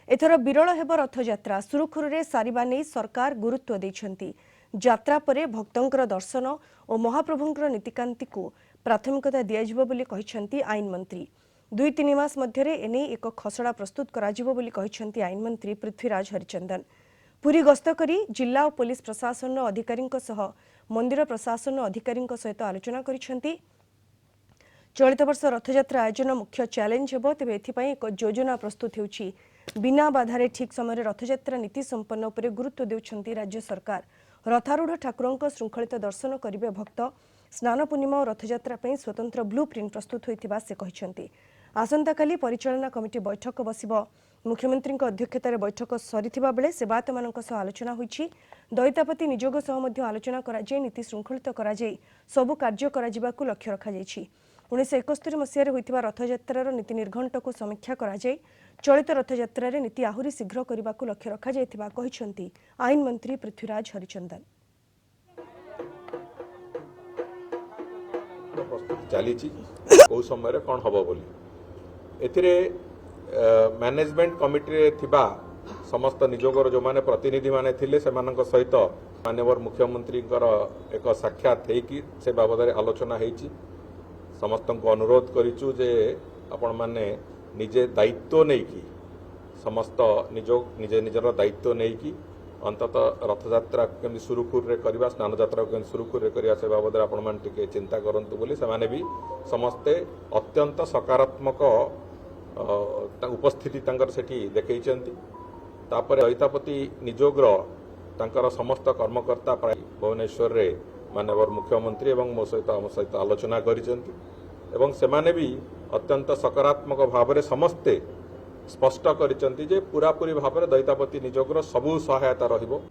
एथर विरल हेब रथयात्रा सुरुखुरुरे सारिबा नै सरकार गुरुत्व दैछन्ति। यात्रा परे भक्तंकर दर्शन और महाप्रभुंकर नीतिकांति को प्राथमिकता दियाजिबो बोली कहिसन्ति आईन मंत्री। 2-3 मास मध्यरे एने एक खसड़ा प्रस्तुत कराजिबो बोली कहिसन्ति आईन मंत्री पृथ्वीराज हरिचंदन। पुरी गस्त करी जिला और पुलिस प्रशासन अधिकारींक सह मंदिर प्रशासन अधिकारींक सहित आलोचना करिसन्ति। चलित वर्ष रथयात्रा आयोजन मुख्य चैलेंज हेबो, तेबे एथिपई एक योजना प्रस्तुत हेउछि। बिना बाधारे ठीक समय रथयात्रा नीति संपन्न उपरे गुरुत्व देउछन्ति राज्य सरकार। रथारूढ़ ठाकुरंक श्रृंखलित दर्शन करिवे भक्त। स्नान पूर्णिमा और रथयात्रा पई स्वतंत्र ब्लू प्रिंट प्रस्तुत होइतिबा से कहिसन्ति। आसंताकाली परिचालना कमिटी बैठक बसिबो। मुख्यमंत्री अध्यक्षतार बैठक सरीथिबा बेले सेवायतमानक सह आलोचना होइछि। दैतापति निजोग सह मध्ये आलोचना करा जाय नीति श्रृंखलित करा जाय सबु कार्य करा जिबाकू लक्ष्य रखा जायछि। 1971 मसीह होइतिबा रथयात्रार नीति निर्घंट को समीक्षा करा जाय चलित रथयात्रा रे नीति आहुरी शीघ्र करबाकू लक्ष्य रखा जायतिबा कहिसन्ति आईन मंत्री पृथ्वीराज हरिचंदन। चलीची को समय रे कोन हबो बोली एथिरे मैनेजमेंट कमिटी रे थिबा समस्त निजोगर जो माने प्रतिनिधि माने थिले सेमानक सहित माननीय मुख्यमंत्री एक साक्षात हेकी से बाबद आलोचना हेची। समस्त को अनुरोध करिचु जे आपण माने निजे दायित्व नहीं की समस्त निजे निजर दायित्व नहीं की अंततः रथयात्रा केमि सुरुखुर रे करबा स्नान यात्रा केमि सुरुखुर रे करबा से बाबद आपण मान टिके चिंता करंतु बोली से माने भी समस्ते अत्यंत सकारात्मक उपस्थिति तांकर सेठी देखैचंती। तापर दैतापति निजोग्र तांकर समस्त कर्मकर्ता प्राय भुवनेश्वर रे माननीय मुख्यमंत्री एवं मो सहित आलोचना करिसंती एवं सेमाने भी अत्यंत सकारात्मक भाव में समस्ते स्पष्ट करिसंती जे पूरापूरी भाव में दैतापति निजोग्र सबु सहायता रहिबो।